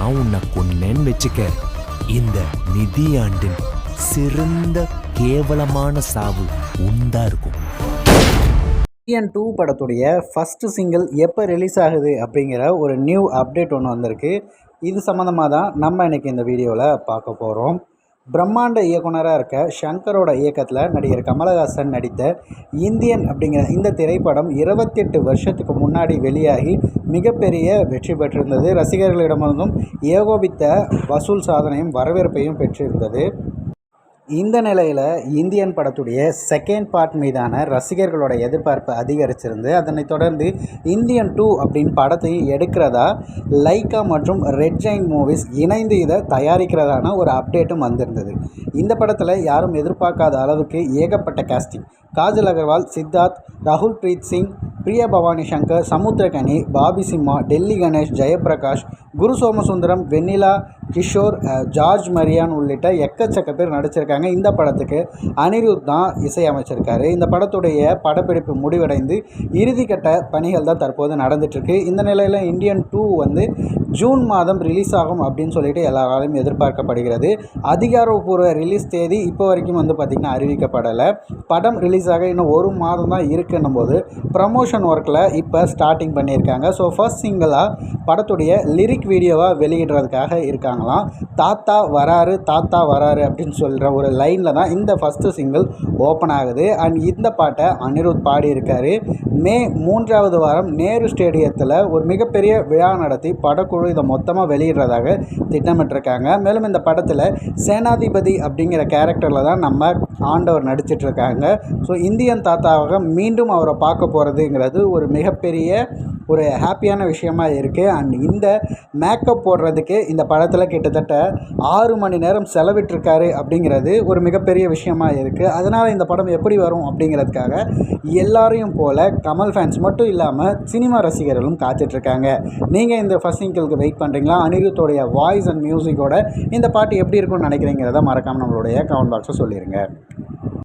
நான் உன்னை கொன்னேன்னு வச்சுக்க, இந்த நிதியாண்டின் சிறந்த கேவலமான சாவு உண்டா இருக்கும். இந்தியன் 2 படத்துடைய ஃபஸ்ட்டு சிங்கிள் எப்போ ரிலீஸ் ஆகுது அப்படிங்கிற ஒரு நியூ அப்டேட் ஒன்று வந்திருக்கு. இது சம்மந்தமாக தான் நம்ம இன்றைக்கி இந்த வீடியோவில் பார்க்க போகிறோம். பிரம்மாண்ட இயக்குனராக இருக்க ஷங்கரோட இயக்கத்தில் நடிகர் கமலஹாசன் நடித்த இந்தியன் அப்படிங்கிற இந்த திரைப்படம் 28 வருஷத்துக்கு முன்னாடி வெளியாகி மிகப்பெரிய வெற்றி பெற்றிருந்தது. ரசிகர்களிடமிருந்தும் ஏகோபித்த வசூல் சாதனையும் வரவேற்பையும் பெற்றிருந்தது. இந்த நிலையில் இந்தியன் படத்துடைய செகண்ட் பார்ட் மீதான ரசிகர்களோட எதிர்பார்ப்பு அதிகரிச்சிருந்து, அதனைத் தொடர்ந்து இந்தியன் 2 அப்படின்னு படத்தையும் எடுக்கிறதா லைக்கா மற்றும் ரெட் ஜெயின் மூவிஸ் இணைந்து இதை தயாரிக்கிறதான ஒரு அப்டேட்டும் வந்திருந்தது. இந்த படத்தில் யாரும் எதிர்பார்க்காத அளவுக்கு ஏகப்பட்ட காஸ்டிங். காஜல் அகர்வால், சித்தார்த், ராகுல் பிரீத் சிங், பிரியா பவானி சங்கர், சமுத்திரகனி, பாபி சிம்மா, டெல்லி கணேஷ், ஜெயபிரகாஷ், குரு சோமசுந்தரம், வெண்ணிலா, கிஷோர், ஜார்ஜ் மரியான் உள்ளிட்ட எக்கச்சக்க பேர் நடிச்சிருக்காங்க. இந்த படத்துக்கு அனிருத் தான் இசையமைச்சிருக்காரு. இந்த படத்துடைய படப்பிடிப்பு முடிவடைந்து இறுதிக்கட்ட பணிகள் தான் தற்போது நடந்துட்டுருக்கு. இந்த நிலையில் இந்தியன் 2 ஜூன் மாதம் ரிலீஸ் ஆகும் அப்படின்னு சொல்லிட்டு எல்லாராலையும் எதிர்பார்க்கப்படுகிறது. அதிகாரப்பூர்வ ரிலீஸ் தேதி இப்போ வரைக்கும் பார்த்திங்கன்னா அறிவிக்கப்படலை. படம் ரிலீஸ் ஆக இன்னும் ஒரு மாதம் தான் இருக்குன்னும் போது ப்ரமோஷன் ஒர்க்கில் இப்போ ஸ்டார்டிங் பண்ணியிருக்காங்க. ஸோ ஃபர்ஸ்ட் சிங்கிளாக படத்துடைய லிரிக் வீடியோவாக வெளியிடுறதுக்காக இருக்காங்களாம். தாத்தா வராரு அப்படின்னு சொல்கிற ஒரு லைனில் தான் இந்த ஃபஸ்ட்டு சிங்கிள் ஓப்பன் ஆகுது. அண்ட் இந்த பாட்டை அனிருத் பாடியிருக்காரு. மே 3வது வாரம் நேரு ஸ்டேடியத்தில் ஒரு மிகப்பெரிய விழா நடத்தி படக்குழு இதை மொத்தமாக வெளியிடுறதாக திட்டமிட்டிருக்காங்க. மேலும் இந்த படத்தில் சேனாதிபதி அப்படிங்கிற கேரக்டரில் தான் நம்ம ஆண்டவர் நடிச்சிட்ருக்காங்க. ஸோ இந்தியன் தாத்தாவாக மீண்டும் அவரை பார்க்க போகிறதுங்கிறது ஒரு மிகப்பெரிய ஒரு ஹாப்பியான விஷயமா இருக்குது. அண்ட் இந்த மேக்கப் போடுறதுக்கு இந்த படத்தில் கிட்டத்தட்ட 6 மணி நேரம் செலவிட்டிருக்காரு அப்படிங்கிறது ஒரு மிகப்பெரிய விஷயமா இருக்குது. அதனால் இந்த படம் எப்படி வரும் அப்படிங்கிறதுக்காக எல்லாரையும் போல் கமல் ஃபேன்ஸ் மட்டும் இல்லாமல் சினிமா ரசிகர்களும் காத்துட்ருக்காங்க. நீங்கள் இந்த ஃபர்ஸ்ட் சிங்கிளுக்கு வெயிட் பண்ணுறீங்களா? அனிருத்தோடைய வாய்ஸ் அண்ட் மியூசிக்கோட இந்த பாட்டு எப்படி இருக்கும்னு நினைக்கிறீங்கிறத மறக்காமல் நம்மளுடைய கமெண்ட் பாக்ஸை சொல்லிடுங்க.